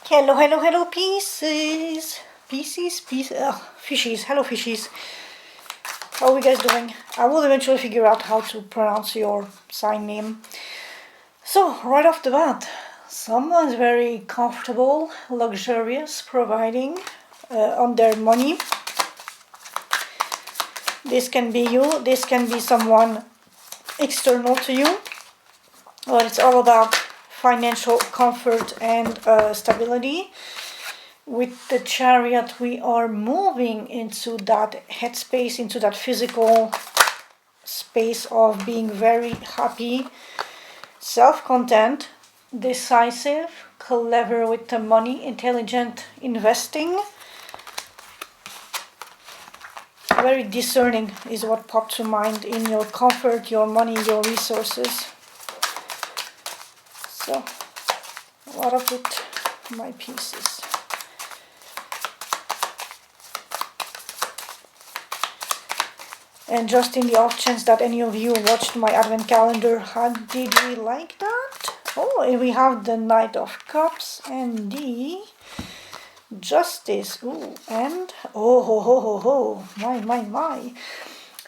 Hello, hello, hello, Pisces. Pisces, fishies. Hello, fishies. How are you guys doing? I will eventually figure out how to pronounce your sign name. So, right off the bat, someone's very comfortable, luxurious, providing on their money. This can be you, this can be someone external to you. But it's all about financial comfort and stability. With the Chariot, we are moving into that headspace, into that physical space of being very happy, self-content, decisive, clever with the money, intelligent investing. Very discerning is what popped to mind in your comfort, your money, your resources. So, a lot of it, my pieces. And just in the off chance that any of you watched my advent calendar, how did we like that? Oh, and we have the Knight of Cups and the Justice. Ooh, and oh ho ho ho ho, my.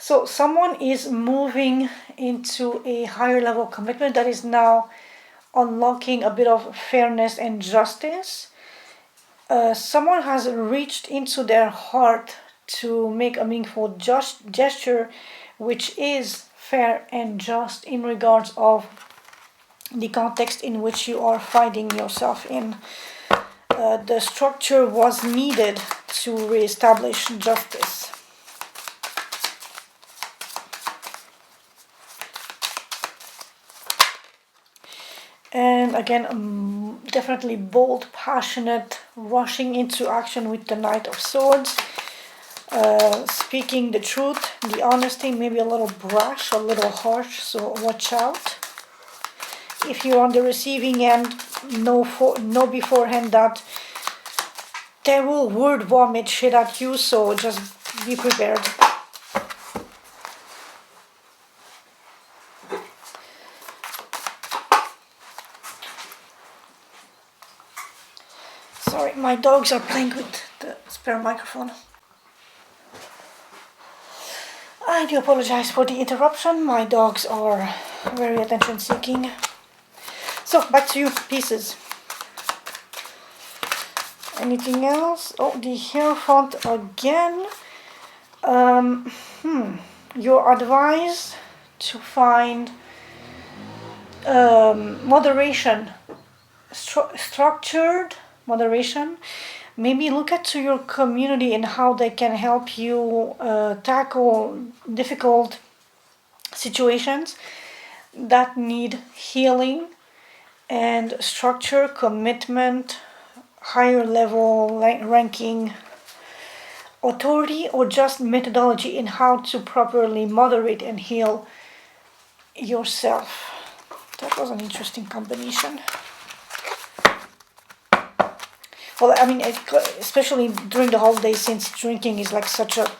So someone is moving into a higher level commitment that is now unlocking a bit of fairness and justice. Someone has reached into their heart to make a meaningful gesture which is fair and just in regards of the context in which you are finding yourself in. The structure was needed to reestablish justice. And again, definitely bold, passionate, rushing into action with the Knight of Swords. Speaking the truth, the honesty, maybe a little brash, a little harsh, so watch out. If you're on the receiving end, know beforehand that they will word vomit shit at you, so just be prepared. Sorry, my dogs are playing with the spare microphone. I do apologize for the interruption. My dogs are very attention seeking. So, back to you, pieces. Anything else? Oh, the Hierophant again. You're advised to find moderation, structured moderation. Maybe look at to your community and how they can help you tackle difficult situations that need healing and structure, commitment, higher level ranking, authority, or just methodology in how to properly moderate and heal yourself. That was an interesting combination. Well, I mean, especially during the holidays, since drinking is like such a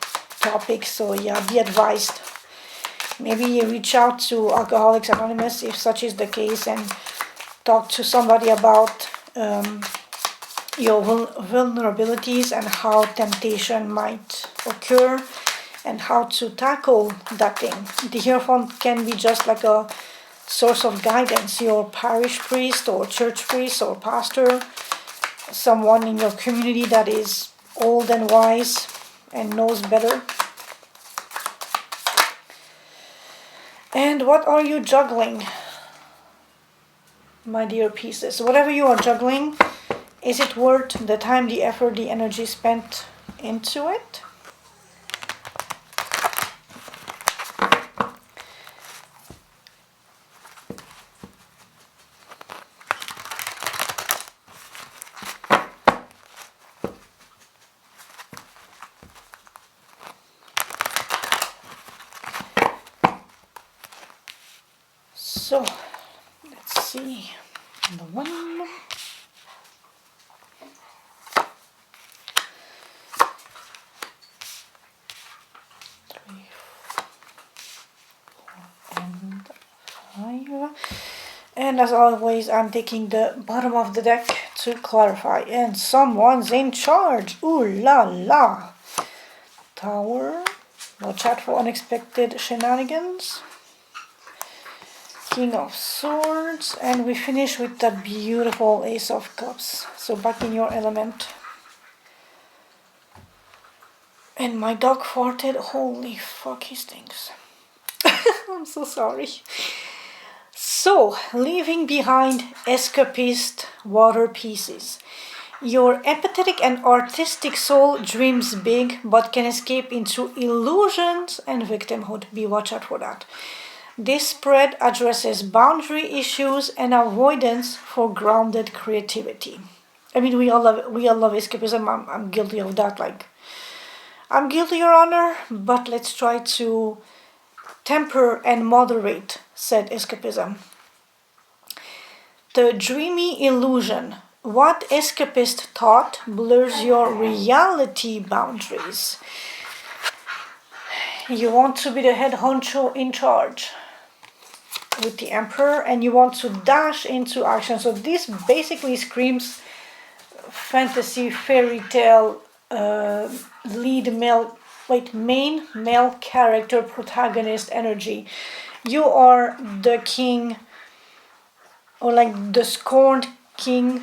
topic, so yeah, be advised. Maybe reach out to Alcoholics Anonymous if such is the case and talk to somebody about your vulnerabilities and how temptation might occur and how to tackle that thing. The Hierophant can be just like a source of guidance, your parish priest or church priest or pastor, someone in your community that is old and wise and knows better. And what are you juggling, my dear pieces? Whatever you are juggling, is it worth the time, the effort, the energy spent into it? So, let's see. The 1, 3, 4, and 5. And as always, I'm taking the bottom of the deck to clarify. And someone's in charge. Ooh la la. Tower. Watch out for unexpected shenanigans. King of Swords. And we finish with the beautiful Ace of Cups. So back in your element. And my dog farted. Holy fuck, he stinks. I'm so sorry. So, leaving behind escapist water pieces. Your empathetic and artistic soul dreams big, but can escape into illusions and victimhood. Be watch out for that. This spread addresses boundary issues and avoidance for grounded creativity. I mean, we all love escapism. I'm guilty of that. Like, I'm guilty, Your Honor. But let's try to temper and moderate said escapism. The dreamy illusion. What escapist thought blurs your reality boundaries? You want to be the head honcho in charge with the Emperor, and you want to dash into action. So this basically screams fantasy fairy tale main male character protagonist energy. You are the king, or like the scorned king,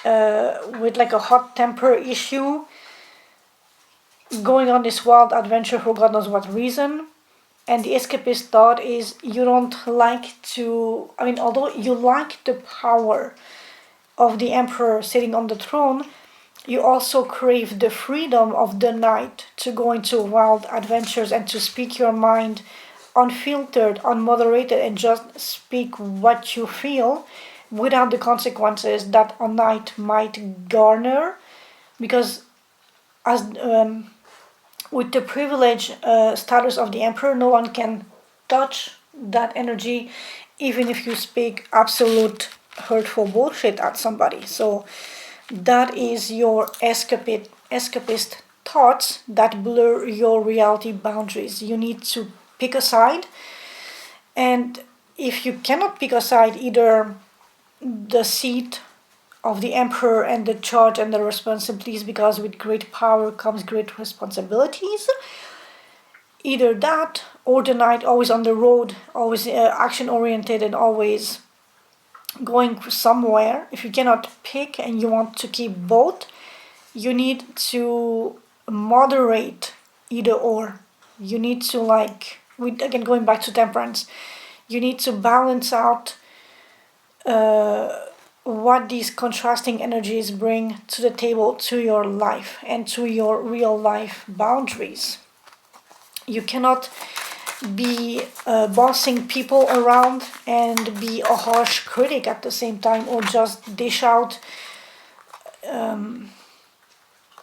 with like a hot temper issue, going on this wild adventure for God knows what reason. And the escapist thought is you don't like to, I mean, although you like the power of the Emperor sitting on the throne, you also crave the freedom of the night to go into wild adventures and to speak your mind unfiltered, unmoderated, and just speak what you feel without the consequences that a night might garner. Because as with the privileged status of the Emperor, no one can touch that energy, even if you speak absolute hurtful bullshit at somebody. So that is your escapist thoughts that blur your reality boundaries. You need to pick a side, and if you cannot pick a side, either the seat of the Emperor and the charge and the responsibilities, because with great power comes great responsibilities, either that or the knight, always on the road, always action oriented and always going somewhere. If you cannot pick and you want to keep both, you need to moderate either or. You need to, like, again going back to temperance, you need to balance out what these contrasting energies bring to the table, to your life and to your real life boundaries. You cannot be bossing people around and be a harsh critic at the same time, or just dish out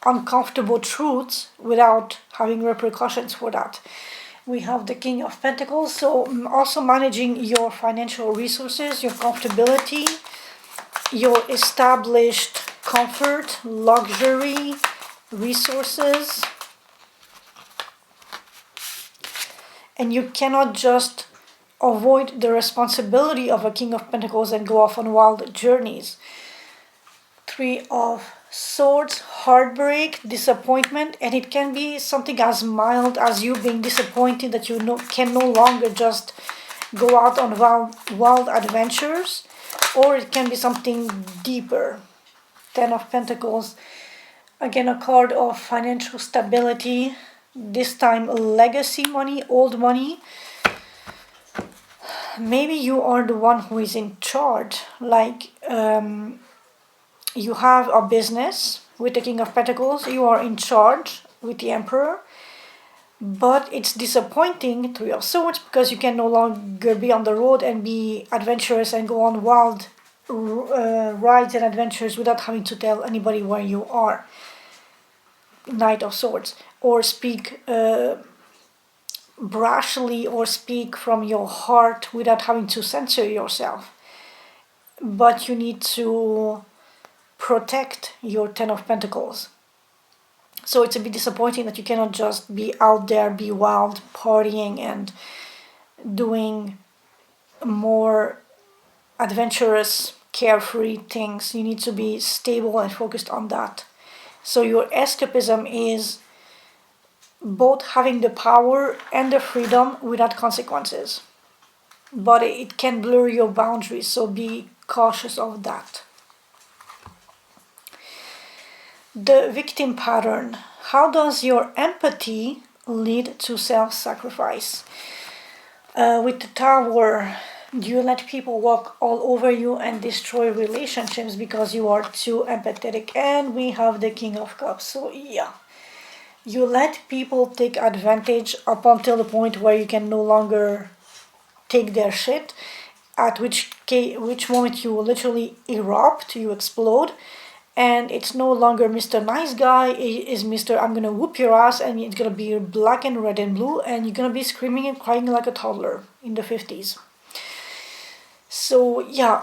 uncomfortable truths without having repercussions for that. We have the King of Pentacles, so also managing your financial resources, your comfortability, your established comfort, luxury, resources. And you cannot just avoid the responsibility of a King of Pentacles and go off on wild journeys. Three of Swords, heartbreak, disappointment, and it can be something as mild as you being disappointed that you can no longer just go out on wild adventures, or it can be something deeper. Ten of Pentacles, again a card of financial stability, this time legacy money, old money. Maybe you are the one who is in charge, like you have a business with the King of Pentacles, you are in charge with the Emperor, but it's disappointing, Three of Swords, because you can no longer be on the road and be adventurous and go on wild rides and adventures without having to tell anybody where you are. Knight of Swords, or speak brashly or speak from your heart without having to censor yourself. But you need to protect your Ten of Pentacles. So it's a bit disappointing that you cannot just be out there, be wild, partying and doing more adventurous, carefree things. You need to be stable and focused on that. So your escapism is both having the power and the freedom without consequences. But it can blur your boundaries, so be cautious of that. The victim pattern. How does your empathy lead to self-sacrifice? With the Tower, do you let people walk all over you and destroy relationships because you are too empathetic? And we have the King of Cups. So yeah, you let people take advantage up until the point where you can no longer take their shit, at which moment you literally erupt, you explode, and it's no longer Mr. Nice Guy, it is Mr. I'm gonna whoop your ass, and it's gonna be black and red and blue, and you're gonna be screaming and crying like a toddler in the 50s. So yeah,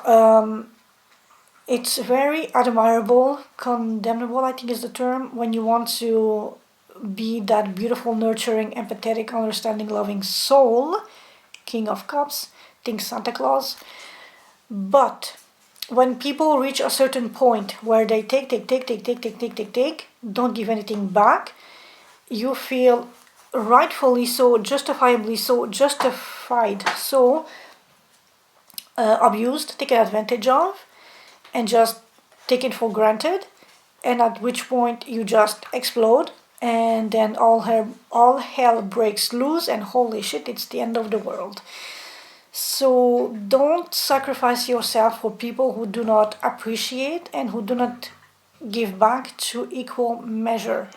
it's very admirable, condemnable I think is the term, when you want to be that beautiful, nurturing, empathetic, understanding, loving soul, King of Cups, think Santa Claus. But when people reach a certain point where they take, don't give anything back, you feel rightfully so, justifiably so, abused, taken advantage of, and just take it for granted, and at which point you just explode, and then all hell breaks loose, and holy shit, it's the end of the world. So don't sacrifice yourself for people who do not appreciate and who do not give back to equal measure.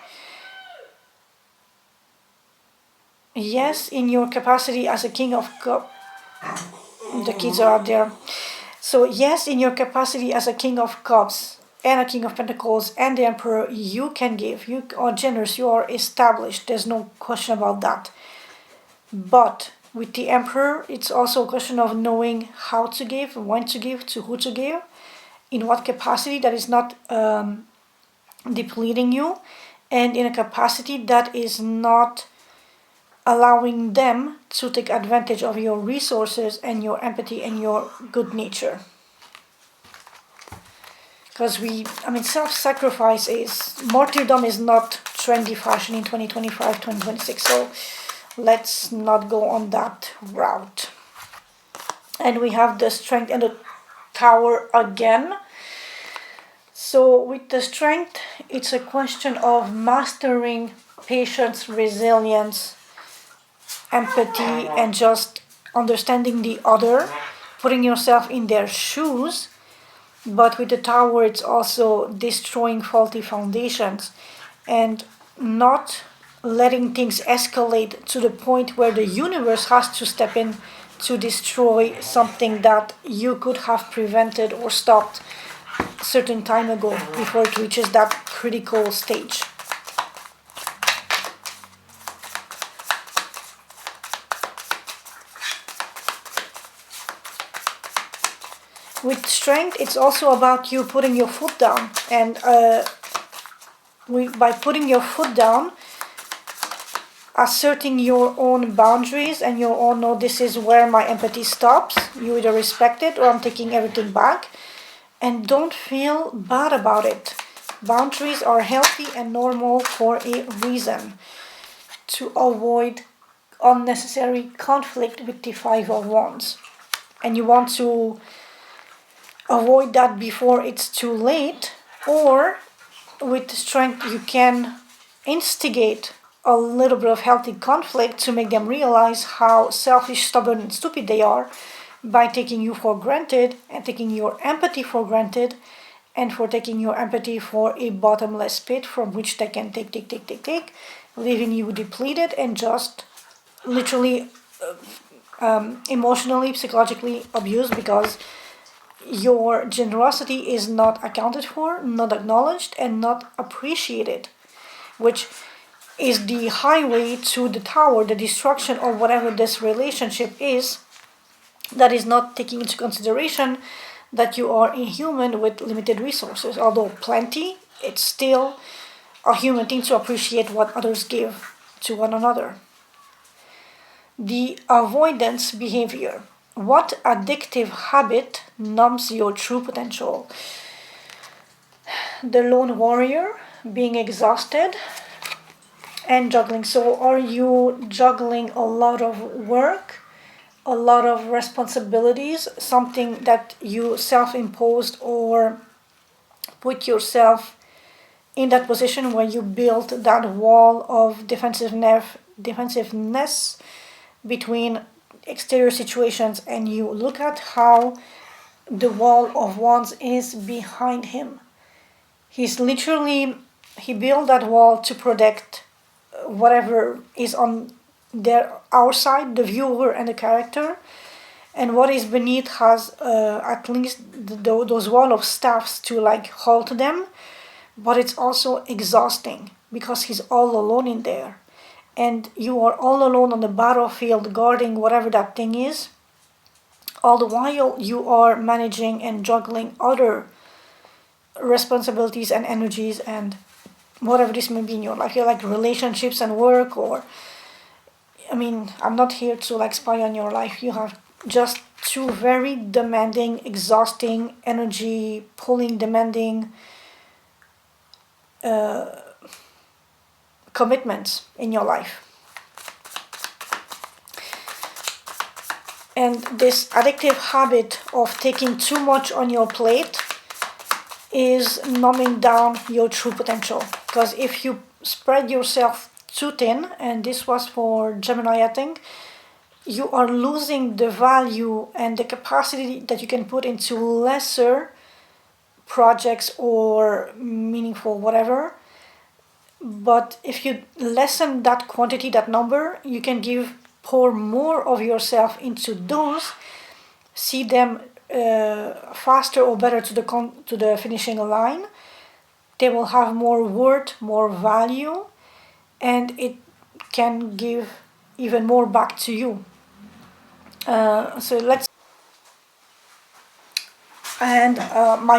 Yes, in your capacity as a King of Cups, the kids are out there. So yes, in your capacity as a King of Cups and a King of Pentacles and the Emperor, you can give. You are generous, you are established. There's no question about that. But with the Emperor, it's also a question of knowing how to give, when to give, to who to give, in what capacity that is not depleting you, and in a capacity that is not allowing them to take advantage of your resources and your empathy and your good nature. Because self-sacrifice martyrdom is not trendy fashion in 2025, 2026, so let's not go on that route. And we have the Strength and the Tower again. So with the Strength, it's a question of mastering patience, resilience, empathy, and just understanding the other, putting yourself in their shoes. But with the Tower, it's also destroying faulty foundations and not letting things escalate to the point where the universe has to step in to destroy something that you could have prevented or stopped a certain time ago before it reaches that critical stage. With Strength, it's also about you putting your foot down, and by putting your foot down, asserting your own boundaries and your own, no, this is where my empathy stops. You either respect it or I'm taking everything back, and don't feel bad about it. Boundaries are healthy and normal for a reason, to avoid unnecessary conflict with the Five of Wands, and you want to avoid that before it's too late. Or with Strength, you can instigate a little bit of healthy conflict to make them realize how selfish, stubborn, and stupid they are by taking you for granted and taking your empathy for granted, and for taking your empathy for a bottomless pit from which they can take, leaving you depleted and just literally emotionally, psychologically abused, because your generosity is not accounted for, not acknowledged, and not appreciated, which is the highway to the Tower, the destruction of whatever this relationship is, that is not taking into consideration that you are a human with limited resources. Although plenty, it's still a human thing to appreciate what others give to one another. The avoidance behavior. what addictive habit numbs your true potential? The lone warrior, being exhausted, and juggling. So are you juggling a lot of work, a lot of responsibilities, something that you self-imposed or put yourself in that position where you built that wall of defensiveness between exterior situations, and you look at how the wall of wands is behind him. He's literally, he built that wall to protect whatever is on our side, the viewer and the character, and what is beneath has at least those wall of staffs to like hold them, but it's also exhausting because he's all alone in there, and you are all alone on the battlefield guarding whatever that thing is. All the while you are managing and juggling other responsibilities and energies and whatever this may be in your life. You're like relationships and work, or I mean, I'm not here to like spy on your life. You have just two very demanding, exhausting, energy pulling, demanding commitments in your life. And this addictive habit of taking too much on your plate is numbing down your true potential. Because if you spread yourself too thin, and this was for Gemini, I think, you are losing the value and the capacity that you can put into lesser projects or meaningful whatever. But if you lessen that quantity, that number, you can pour more of yourself into those, see them faster or better to the finishing line. They will have more worth, more value, and it can give even more back to you. My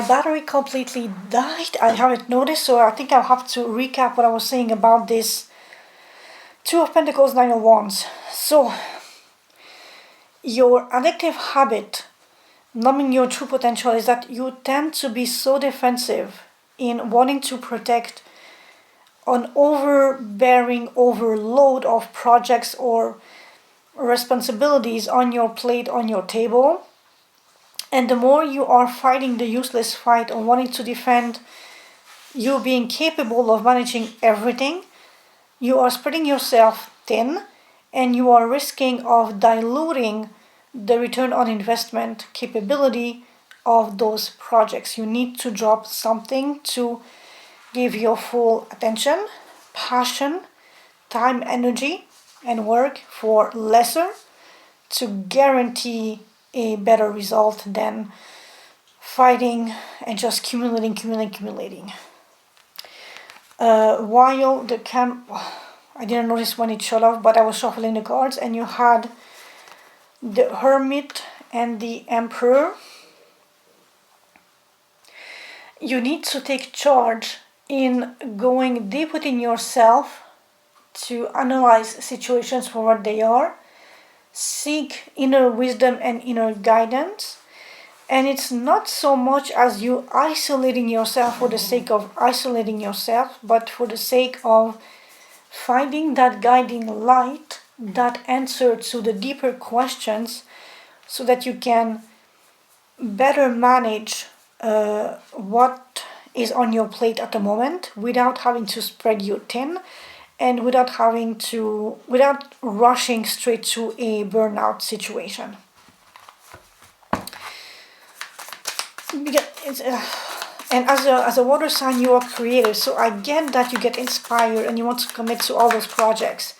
battery completely died. I haven't noticed, so I think I'll have to recap what I was saying about this Two of Pentacles, Nine of Wands. So, your addictive habit, numbing your true potential, is that you tend to be so defensive in wanting to protect an overbearing overload of projects or responsibilities on your plate, on your table. And the more you are fighting the useless fight on wanting to defend you being capable of managing everything, you are spreading yourself thin, and you are risking of diluting the return on investment capability of those projects. You need to drop something to give your full attention, passion, time, energy, and work for lesser to guarantee a better result than fighting and just accumulating. While I didn't notice when it shut off, but I was shuffling the cards, and you had the Hermit and the Emperor. You need to take charge in going deep within yourself to analyze situations for what they are, seek inner wisdom and inner guidance. And it's not so much as you isolating yourself for the sake of isolating yourself, but for the sake of finding that guiding light, that answer to the deeper questions, so that you can better manage what is on your plate at the moment without having to spread you thin, and without rushing straight to a burnout situation. And as a water sign, you are creative, so I get that you get inspired and you want to commit to all those projects.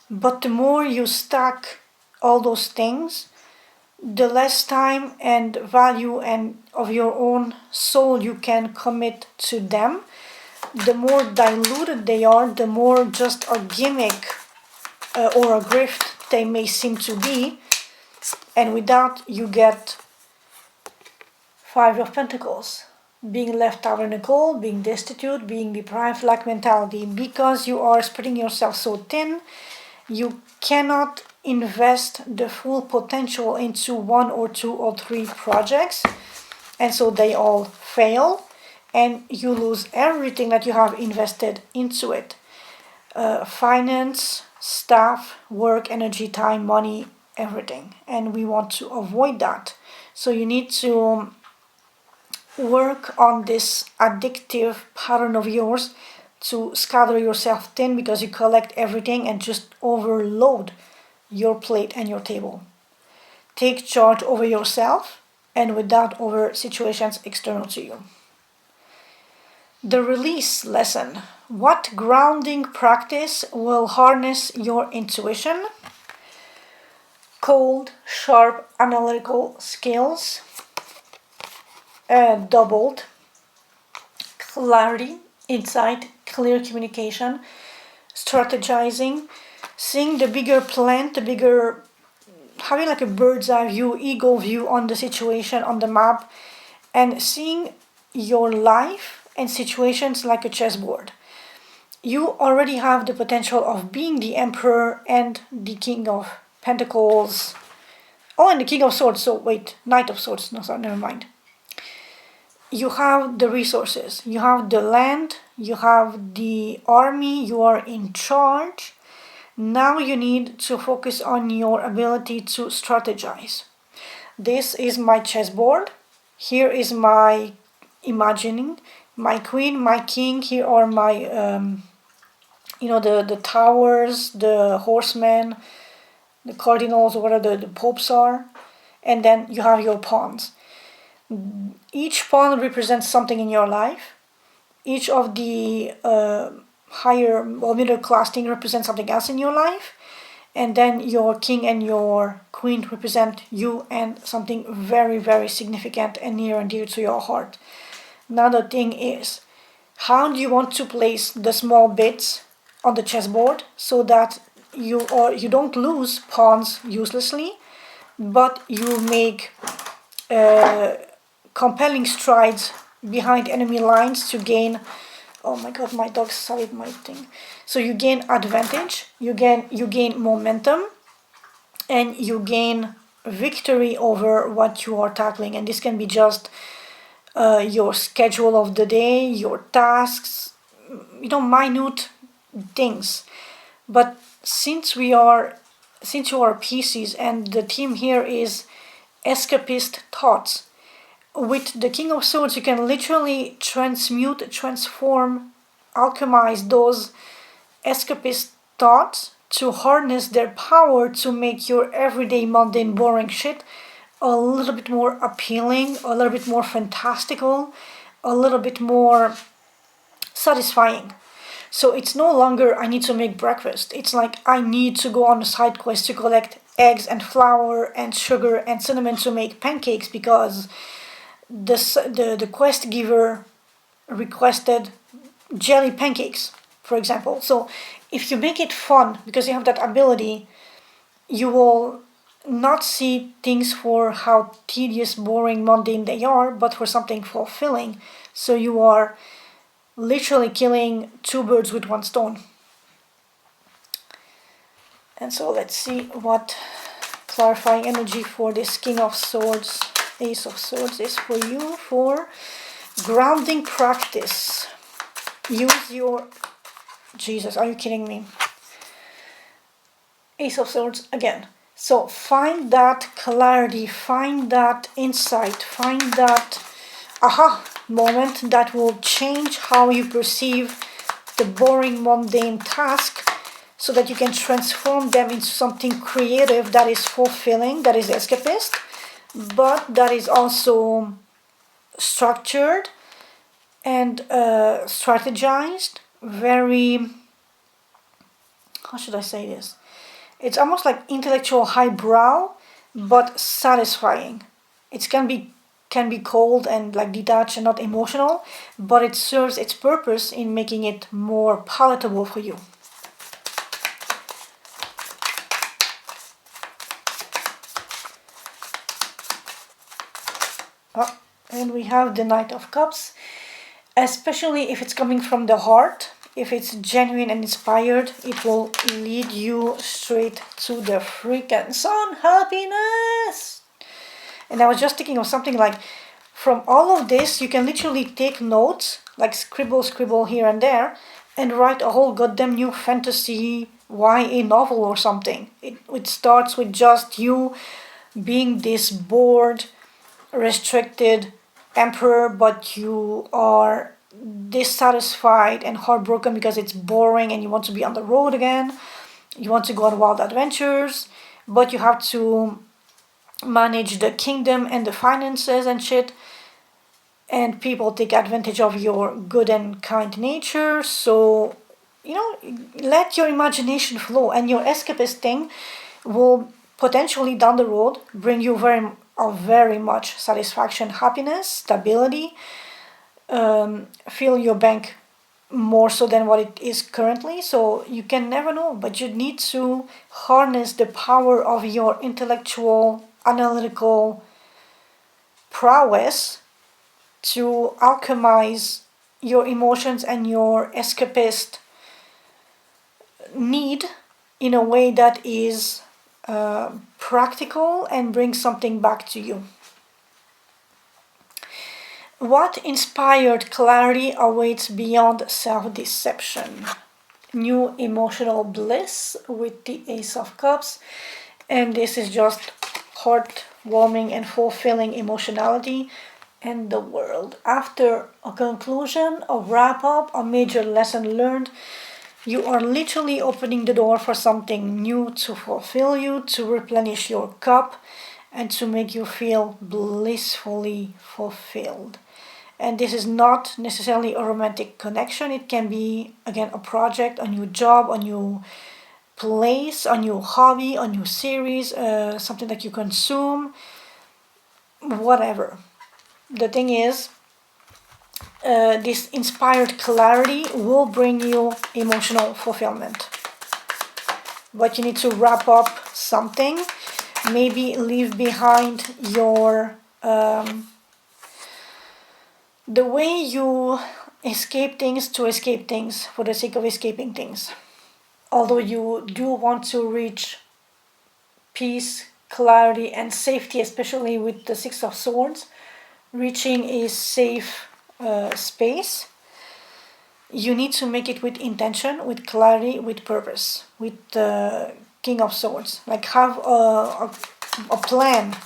But the more you stack all those things, the less time and value and of your own soul you can commit to them. The more diluted they are, the more just a gimmick or a grift they may seem to be. And with that, you get Five of Pentacles. Being left out in the cold, being destitute, being deprived, lack mentality. Because you are spreading yourself so thin, you cannot invest the full potential into 1 or 2 or 3 projects, and so they all fail, and you lose everything that you have invested into it. Finance, staff, work, energy, time, money, everything. And we want to avoid that. So you need to work on this addictive pattern of yours to scatter yourself thin, because you collect everything and just overload your plate and your table. Take charge over yourself, and with that over situations external to you. The release lesson. What grounding practice will harness your intuition, cold, sharp, analytical skills, doubled, clarity, insight, clear communication, strategizing, seeing the bigger plan, having like a bird's eye view, eagle view on the situation, on the map, and seeing your life and situations like a chessboard. You already have the potential of being the Emperor and the King of Pentacles. Oh, and the King of Swords. So wait, Knight of Swords. No, sorry, never mind. You have the resources. You have the land. You have the army. You are in charge. Now you need to focus on your ability to strategize. This is my chessboard. Here is my imagining. My queen, my king. Here are my the towers, the horsemen, the cardinals, or whatever the popes are, and then you have your pawns. Each pawn represents something in your life. Each of the higher or middle class thing represents something else in your life, and then your king and your queen represent you and something very, very significant and near and dear to your heart. Now the thing is, how do you want to place the small bits on the chessboard so that you don't lose pawns uselessly, but you make compelling strides behind enemy lines to gain. Oh my god, my dog sullied my thing. So you gain advantage, you gain momentum, and you gain victory over what you are tackling. And this can be just your schedule of the day, your tasks, minute things. But since you are Pisces, and the theme here is escapist thoughts, with the King of Swords you can literally transmute, transform, alchemize those escapist thoughts to harness their power to make your everyday mundane boring shit a little bit more appealing, a little bit more fantastical, a little bit more satisfying. So it's no longer I need to make breakfast. It's like I need to go on a side quest to collect eggs and flour and sugar and cinnamon to make pancakes, because the quest giver requested jelly pancakes, for example. So if you make it fun, because you have that ability, you will not see things for how tedious, boring, mundane they are, but for something fulfilling. So you are literally killing 2 birds with 1 stone. And so let's see what clarifying energy for this King of Swords, Ace of Swords is for you for grounding practice. Use your... Jesus, are you kidding me? Ace of Swords again. So find that clarity, find that insight, find that aha moment that will change how you perceive the boring, mundane task, so that you can transform them into something creative that is fulfilling, that is escapist, but that is also structured and strategized, very, how should I say this? It's almost like intellectual highbrow, but satisfying. It can be cold and like detached and not emotional, but it serves its purpose in making it more palatable for you. And we have the Knight of Cups, especially if it's coming from the heart. if it's genuine and inspired, it will lead you straight to the freaking sun. Happiness! And I was just thinking of something like, from all of this, you can literally take notes, like scribble here and there, and write a whole goddamn new fantasy YA novel or something. It starts with just you being this bored, restricted emperor, but you are dissatisfied and heartbroken because it's boring and you want to be on the road again. You want to go on wild adventures, but you have to manage the kingdom and the finances and shit. And people take advantage of your good and kind nature. So, let your imagination flow, and your escapist thing will potentially down the road bring you very much satisfaction, happiness, stability, fill your bank more so than what it is currently. So you can never know, but you need to harness the power of your intellectual, analytical prowess to alchemize your emotions and your escapist need in a way that is practical and brings something back to you. What inspired clarity awaits beyond self-deception? New emotional bliss with the Ace of Cups, and this is just heartwarming and fulfilling emotionality and the world. After a conclusion, a wrap-up, a major lesson learned, you are literally opening the door for something new to fulfill you, to replenish your cup, and to make you feel blissfully fulfilled. And this is not necessarily a romantic connection. It can be, again, a project, a new job, a new place, a new hobby, a new series, something that you consume, whatever. The thing is, this inspired clarity will bring you emotional fulfillment. But you need to wrap up something, maybe leave behind your the way you escape things to escape things for the sake of escaping things. Although you do want to reach peace, clarity, and safety, especially with the Six of Swords, reaching a safe space, you need to make it with intention, with clarity, with purpose, with the King of Swords. Like, have a plan,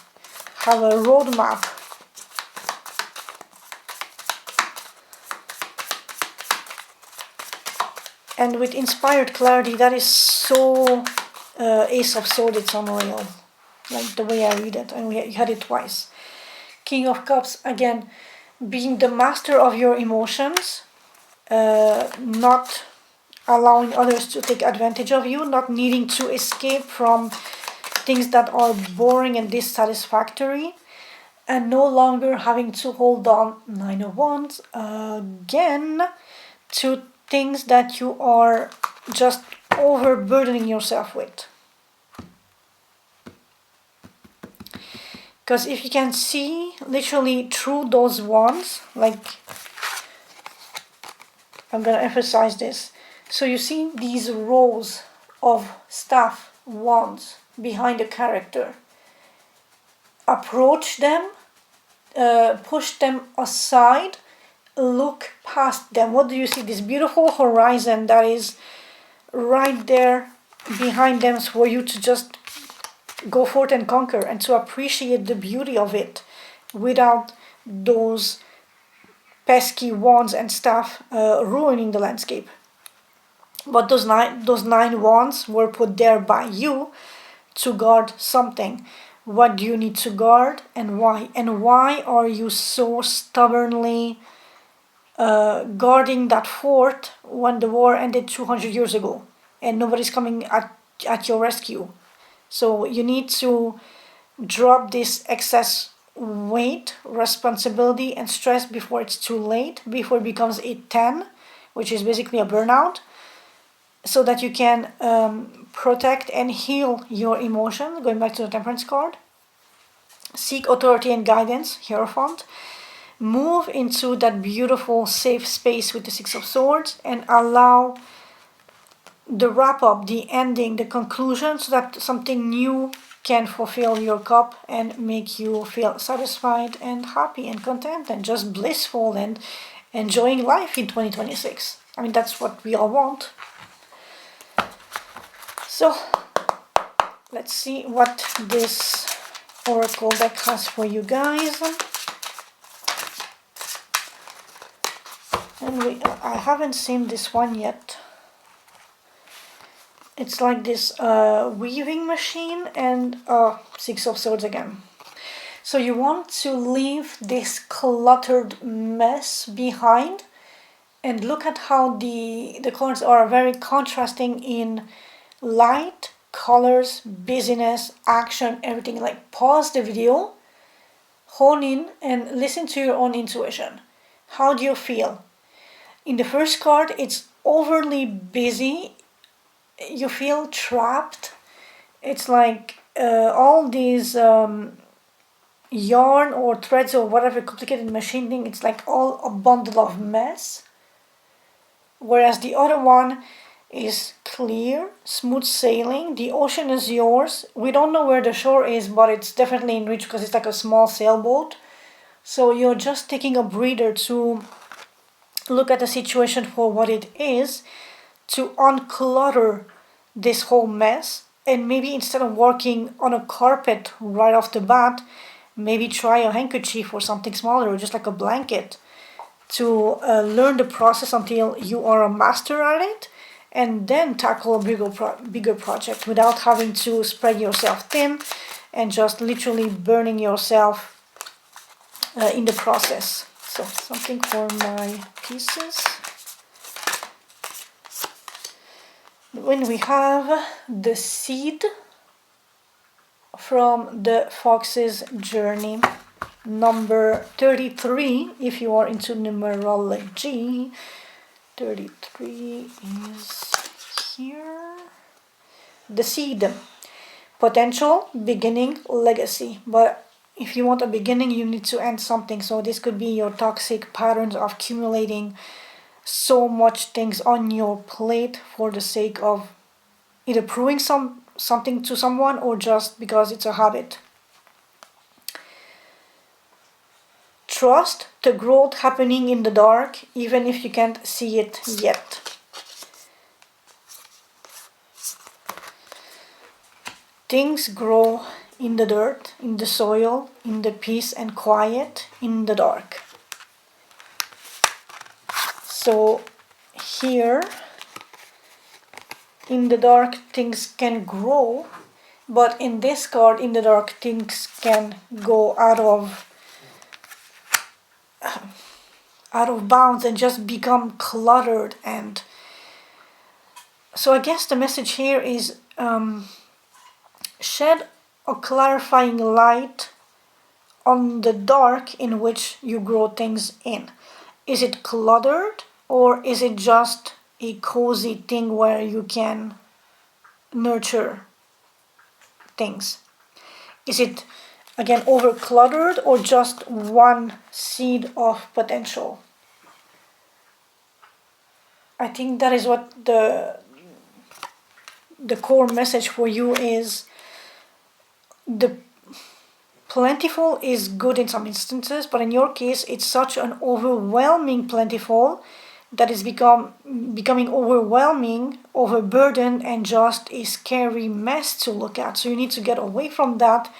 have a roadmap. And with inspired clarity, that is so Ace of Swords, it's unreal. Like the way I read it, and you had it twice. King of Cups, again, being the master of your emotions, not allowing others to take advantage of you, not needing to escape from things that are boring and dissatisfactory, and no longer having to hold on, Nine of Wands, again, to things that you are just overburdening yourself with. Because if you can see literally through those wands, like, I'm gonna emphasize this. So you see these rows of staff wands behind the character. Approach them, push them aside, look past them. What do you see? This beautiful horizon that is right there behind them for you to just go forth and conquer and to appreciate the beauty of it without those pesky wands and stuff ruining the landscape. But those nine wands were put there by you to guard something. What do you need to guard, and why? And why are you so stubbornly guarding that fort when the war ended 200 years ago and nobody's coming at your rescue? So you need to drop this excess weight, responsibility, and stress before it's too late, before it becomes a 10, which is basically a burnout, so that you can protect and heal your emotions. Going back to the Temperance card. Seek authority and guidance, Hierophant. move into that beautiful safe space with the Six of Swords and allow the wrap up, the ending, the conclusion, so that something new can fulfill your cup and make you feel satisfied and happy and content and just blissful and enjoying life in 2026. I mean, that's what we all want. So let's see what this oracle deck has for you guys. And I haven't seen this one yet. It's like this weaving machine and Six of Swords again. So you want to leave this cluttered mess behind and look at how the colors are very contrasting in light, colors, busyness, action, everything. Like pause the video, hone in and listen to your own intuition. How do you feel? In the first card, it's overly busy. You feel trapped. It's like all these yarn or threads or whatever complicated machine thing, it's like all a bundle of mess. Whereas the other one is clear, smooth sailing. The ocean is yours. We don't know where the shore is, but it's definitely in reach because it's like a small sailboat. So you're just taking a breather to look at the situation for what it is, to unclutter this whole mess, and maybe instead of working on a carpet right off the bat, maybe try a handkerchief or something smaller, or just like a blanket, to learn the process until you are a master at it, and then tackle a bigger project without having to spread yourself thin and just literally burning yourself in the process. So something for my pieces. When we have the seed from the Fox's Journey, number 33, if you are into numerology. 33 is here. The seed, potential, beginning, legacy. But if you want a beginning, you need to end something. So this could be your toxic patterns of accumulating so much things on your plate for the sake of either proving something to someone or just because it's a habit. Trust the growth happening in the dark, even if you can't see it yet. Things grow in the dirt, in the soil, in the peace and quiet, in the dark. So here, in the dark, things can grow, but in this card, in the dark, things can go out of bounds and just become cluttered. And so I guess the message here is shed a clarifying light on the dark in which you grow things in. Is it cluttered, or is it just a cozy thing where you can nurture things? Is it again over cluttered, or just one seed of potential? I think that is what the core message for you is. The plentiful is good in some instances, but in your case it's such an overwhelming plentiful that is becoming overwhelming, overburdened, and just a scary mess to look at. So you need to get away from that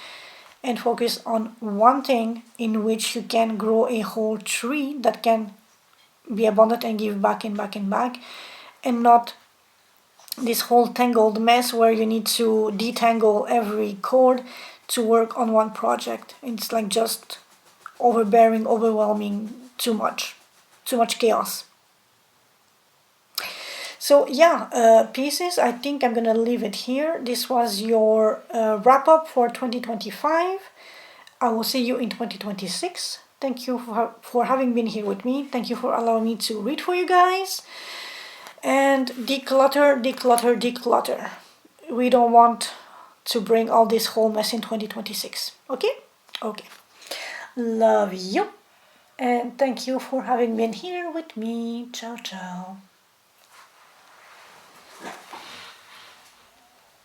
and focus on one thing in which you can grow a whole tree that can be abundant and give back and back and back, and not this whole tangled mess where you need to detangle every cord to work on one project. It's like just overbearing, overwhelming, too much chaos. So yeah, Pisces, I think I'm gonna leave it here. This was your wrap up for 2025. I will see you in 2026. Thank you for having been here with me. Thank you for allowing me to read for you guys. And declutter, declutter, declutter. We don't want to bring all this whole mess in 2026. Okay? Okay. Love you. And thank you for having been here with me. Ciao, ciao.